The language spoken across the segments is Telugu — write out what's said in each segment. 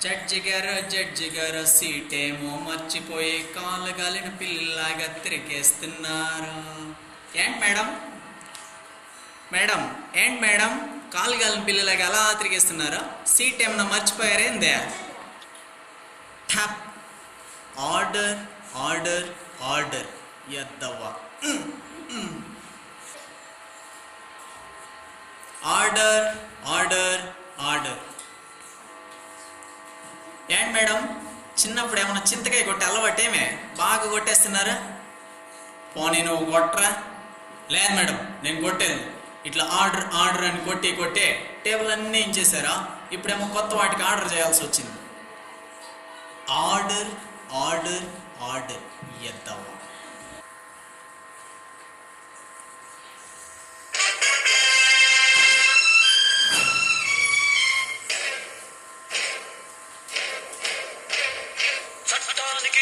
జడ్జి గారు సీటేమో మర్చిపోయి కాళ్ళు గాలిన పిల్లలాగా తిరిగేస్తున్నారు. ఏంటి మేడం మేడం ఏంటి మేడం కాళ్ళు గాలిన పిల్లలాగా అలా తిరిగేస్తున్నారు? సీట్ ఏమన్నా మర్చిపోయారేందే? ఠప్. ఆర్డర్ ఆర్డర్ ఆర్డర్ ఎద్దవ్వా. Order order order. ఏంటి మేడం చిన్నప్పుడు ఏమన్నా చింతకాయ కొట్టే అలవాటేమే బాగా కొట్టేస్తున్నారా? పోనీ నువ్వు కొట్టరా? లేదు మేడం నేను కొట్టేది. ఇట్లా ఆర్డర్ ఆర్డర్ అని కొట్టే టేబుల్ అన్నీ ఇంచేసారా? ఇప్పుడేమో కొత్త వాటికి ఆర్డర్ చేయాల్సి వచ్చింది. ఆర్డర్ ఆర్డర్ ఆర్డర్ ఎద్దావా.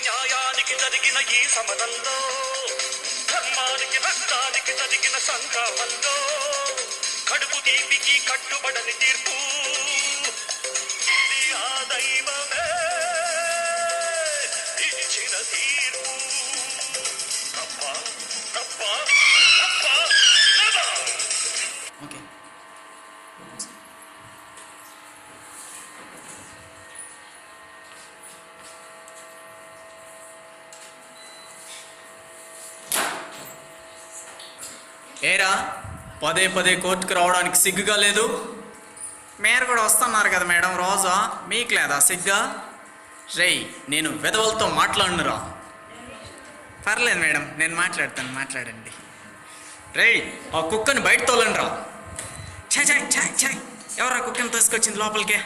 న్యాయానికి జరిగిన ఈ సమరంలో, ధర్మానికి రక్తానికి జరిగిన సంగ్రామంలో, కడుపు తీపికి కట్టుబడని తీర్పు ఇది ఆ దైవమే ఇచ్చిన తీర్పు. తప్ప తప్ప తప్ప. ఓకే. ఏరా పదే పదే కోర్టుకు రావడానికి సిగ్గుగా లేదు? మీరు కూడా వస్తున్నారు కదా మేడం రోజా, మీకు లేదా సిగ్గా? రేయ్ నేను వెధవలతో మాట్లాడనురా. పర్లేదు మేడం నేను మాట్లాడతాను, మాట్లాడండి. రేయ్ ఆ కుక్కని బయట తోలండి రా. ఛాయ్ ఛాయ్ ఛాయ్ ఛాయ్ ఎవరా కుక్కని తీసుకొచ్చింది లోపలికే?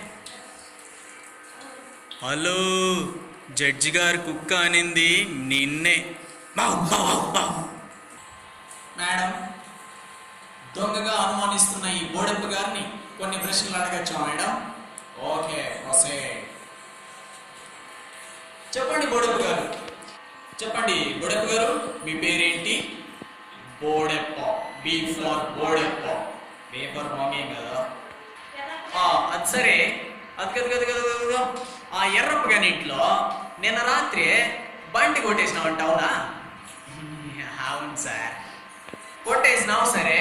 హలో జడ్జి గారు కుక్క అనింది నిన్నే. మేడం దొంగగా అనుమానిస్తున్న ఈ బోడెప్ప గారిని కొన్ని ప్రశ్నలు అడగచ్చా మేడం? Okay proceed. చెప్పండి బోడెప్ప గారు, చెప్పండి బోడెప్ప గారు మీ పేరేంటి? Bodeppa. B for Bodeppa, B for mummy కదా. అది సరే, అది కదా కదా కదా కదా ఆ ఎర్రప్ప గారి ఇంట్లో నిన్న రాత్రి బండి కొట్టేసినావంట అవునా? అవును సార్ కొట్టేసినావు. సరే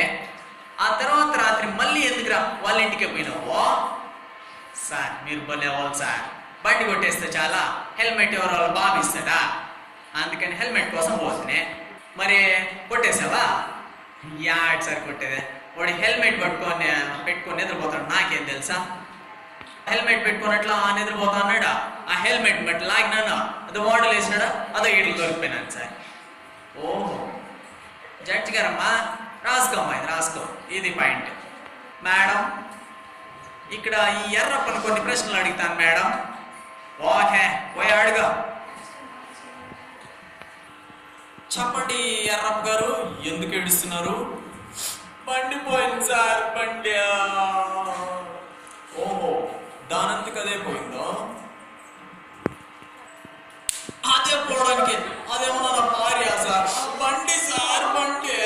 ఆ తర్వాత రాత్రి మళ్ళీ ఎందుకురా వాళ్ళ ఇంటికే పోయినావు? సార్ మీరు భలే వాళ్ళు సార్. బండి కొట్టేస్తే చాలా హెల్మెట్ ఎవరు వాళ్ళు బాగా ఇస్తాడా, అందుకని హెల్మెట్ కోసం పోతున్నాయి. మరి కొట్టేసావా? Add sir కొట్టేదే. వాడు హెల్మెట్ పెట్టుకొని నిద్రపోతాడు, నాకేం తెలుసా? హెల్మెట్ పెట్టుకున్నట్లా నిద్రపోతా అన్నాడా? ఆ హెల్మెట్ బట్టి లాగినాను, అది మోడల్ వేసినాడా, అదో ఈట్లు దొరికిపోయినాను సార్. ఓహో జడ్జి గారమ్మా రాసుకోమ్మా, ఇది రాసుకో, ఇది పాయింట్. మేడం ఇక్కడ ఈ ఎర్రప్పని కొన్ని ప్రశ్నలు అడుగుతాను మేడం. ఓకే పోయి అడుగు. చెప్పండి ఎర్రప్ప గారు ఎందుకు ఏడుస్తున్నారు? బండి పోయింది సార్, బండి. ఓహో దానందుకు అదే పోయిందో? అదే పోవడానికి అదేమన్నా నా భార్య సార్? బండి సార్ బండి.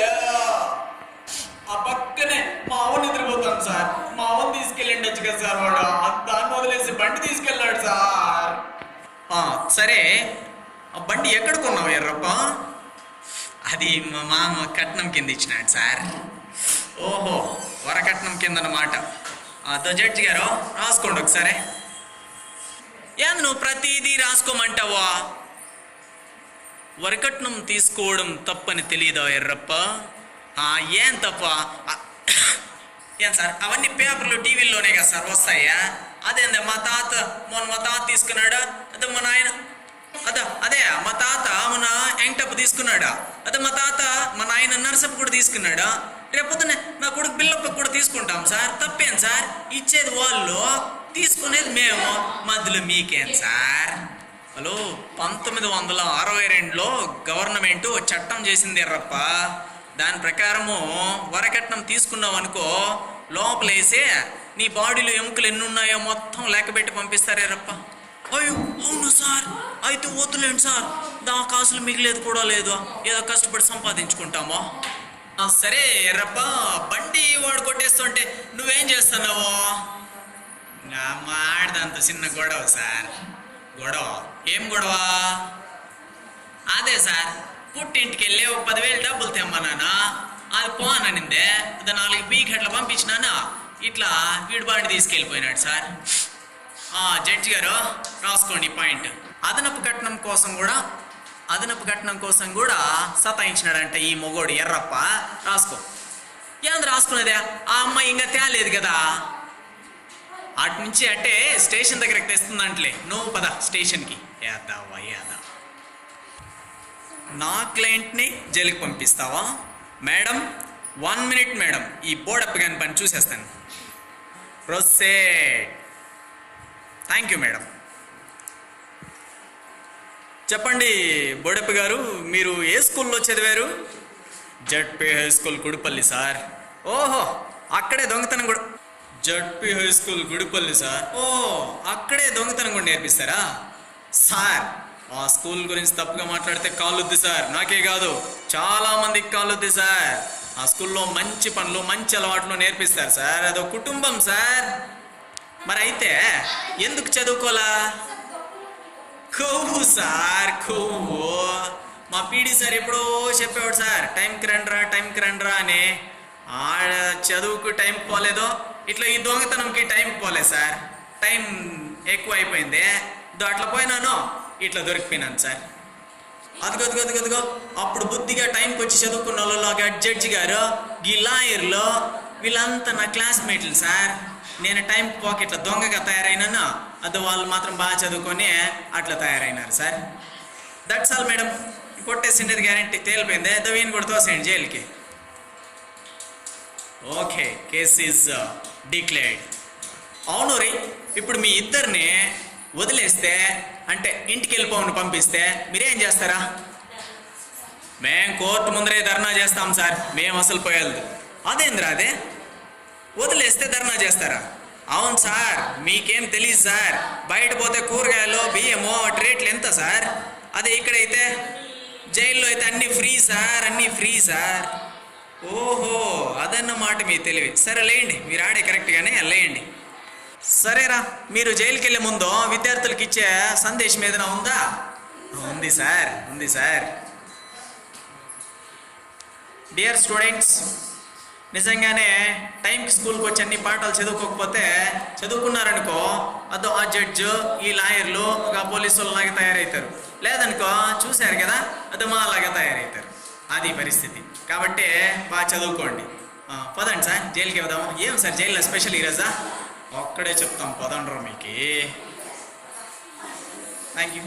ఆ పక్కనే మా అవ్వ నిద్రపోతాను సార్, మా అవ్వని తీసుకెళ్ళండొచ్చు కదా సార్. వాడు దాన్ని వదిలేసి బండి తీసుకెళ్ళాడు సార్. సరే ఆ బండి ఎక్కడ కొన్నావు ఎర్రప్ప? అది మా మామ కట్నం కింద ఇచ్చినాడు సార్. ఓహో వరకట్నం కింద అన్నమాట. అదో జడ్జి గారు రాసుకోండి ఒకసారి. ఏంది నువ్వు ప్రతిదీ రాసుకోమంటావా? వరకట్నం తీసుకోవడం తప్పని తెలియదా ఎర్రప్ప? ఏం తప్ప? ఏం సార్ అవన్నీ పేపర్లు టీవీల్లోనే కదా సార్ వస్తాయా? అదేందా మా తాత తీసుకున్నాడా? అదే మా నాయన అదే మా తాత మన ఎంటప్పు తీసుకున్నాడా? అదే మా నాయన నరసప్ప కూడా తీసుకున్నాడా? రేపొద్దునే నా కొడుకు బిల్లప్ప కూడా తీసుకుంటాం సార్. తప్పేం సార్? ఇచ్చేది వాళ్ళు, తీసుకునేది మేము, మధ్యలో మీకేం సార్? హలో 1962లో గవర్నమెంట్ చట్టం చేసింది ఎర్రప్ప. దాని ప్రకారము వరకట్నం తీసుకున్నావు అనుకో లోపలేసి నీ బాడీలో ఎముకలు ఎన్ని ఉన్నాయో మొత్తం లెక్క పెట్టి పంపిస్తారు ఎర్రప్ప. అయ్యో అవును సార్, అయితే వద్దులేండి సార్, దా కాసులు మిగిలేదు కూడా లేదు, ఏదో కష్టపడి సంపాదించుకుంటామో. సరే ఎర్రప్ప బండి వాడు కొట్టేస్తుంటే నువ్వేం చేస్తున్నావు? నా మాడదంత చిన్న గొడవ సార్. గొడవ ఏం గొడవ? అదే సార్, పుట్టింటికి వెళ్ళి ఒక 10,000 డబ్బులు తెమ్మన్నానా, అది పోననిందే. అది 4 పీకెట్ల పంపించినానా, ఇట్లా వీడు బాండి తీసుకెళ్ళిపోయినాడు సార్. జడ్జి గారు రాసుకోండి పాయింట్. అదనపు కట్నం కోసం కూడా సతాయించినాడంట ఈ మొగోడు ఎర్రప్ప. రాసుకో. ఏంది రాసుకునేదే? ఆ అమ్మాయి ఇంకా తేలేదు కదా, అటు నుంచి అట్టే స్టేషన్ దగ్గరకు తెస్తుందంటలే. నువ్వు పద స్టేషన్కి. ఏదావా ఏదా, నా క్లయింట్ని జైలుకి పంపిస్తావా? మేడం 1 minute మేడం, ఈ బోర్డప్ గాని పని చూసేస్తాను. ప్రొసీడ్. Thank you madam. చెప్పండి బోడప్ప గారు, మీరు ఏ స్కూల్లో చదివారు? ZP high school Gudipalli sir. ఓహో, అక్కడే దొంగతనం కూడా. ZP high school Gudipalli sir. ఓ, అక్కడే దొంగతనం కూడా నేర్పిస్తారా సార్? ఆ స్కూల్ గురించి తప్పుగా మాట్లాడితే కాళ్ళొద్ది సార్. నాకే కాదు, చాలా మందికి కాళ్ళొద్ది సార్. ఆ స్కూల్లో మంచి పనులు, మంచి అలవాట్లు నేర్పిస్తారు సార్. అదో కుటుంబం సార్. మరి అయితే ఎందుకు చదువుకోలా? కొవ్వు సార్, కొవ్వు. మా పీడి సార్ ఎప్పుడో చెప్పేవాడు సార్, టైంకి రండిరా అని. ఆడ చదువుకు టైం పోలేదో, ఇట్లా ఈ దొంగతనంకి టైం పోలేదు సార్. టైం ఎక్కువ అయిపోయింది. అట్లా పోయినాను, ఇట్లా దొరికిపోయినాను సార్. అదిగో అప్పుడు బుద్ధిగా టైంకి వచ్చి చదువుకున్న వాళ్ళలాగా జడ్జి గారు, ఈ లాయర్లు, వీళ్ళంతా నా క్లాస్మేట్లు సార్. నేను టైం ఇట్లా దొంగగా తయారైనాను, అది వాళ్ళు మాత్రం బాగా చదువుకొని అట్లా తయారైనారు సార్. That's all madam. కొట్టేసిండేది గ్యారంటీ తేలిపోయింది. వీని కూడా తోసేయండి జైలుకి. Okay, case is declared. అవును రీ, ఇప్పుడు మీ ఇద్దరిని వదిలేస్తే, అంటే ఇంటికి వెళ్ళిపోమని పంపిస్తే మీరేం చేస్తారా? మేం కోర్టు ముందరే ధర్నా చేస్తాం సార్. మేము అసలు పోయేది. అదేంద్రా అదే? వదిలేస్తే ధర్నా చేస్తారా? అవును సార్, మీకేం తెలియదు సార్. బయట పోతే కూరగాయలు, బియ్యము రేట్లు ఎంత సార్? అదే ఇక్కడైతే జైల్లో అయితే అన్నీ ఫ్రీ సార్, అన్నీ ఫ్రీ సార్. ఓహో, అదన్నమాట మీ తెలివి. సరే లేండి, మీరు ఆడే కరెక్ట్గానే లేండి. సరేరా, మీరు జైలుకి వెళ్ళే ముందు విద్యార్థులకు ఇచ్చే సందేశం ఏదైనా ఉందా? ఉంది సార్. డియర్ స్టూడెంట్స్, నిజంగానే టైంకి స్కూల్కి వచ్చి అన్ని పాఠాలు చదువుకున్నారనుకో, అదో ఆ జడ్జు, ఈ లాయర్లు, ఆ పోలీసు వాళ్ళలాగా తయారవుతారు. లేదనుకో, చూశారు కదా, అదో మా అలాగా తయారవుతారు. అది పరిస్థితి. కాబట్టి బాగా చదువుకోండి. పదండి సార్, జైలుకి వెళ్దాము. ఏం సార్ జైల్లో స్పెషల్ ఈరోజా? ఒక్కడే చెప్తాం, పదండ్రు మీకు. Thank you.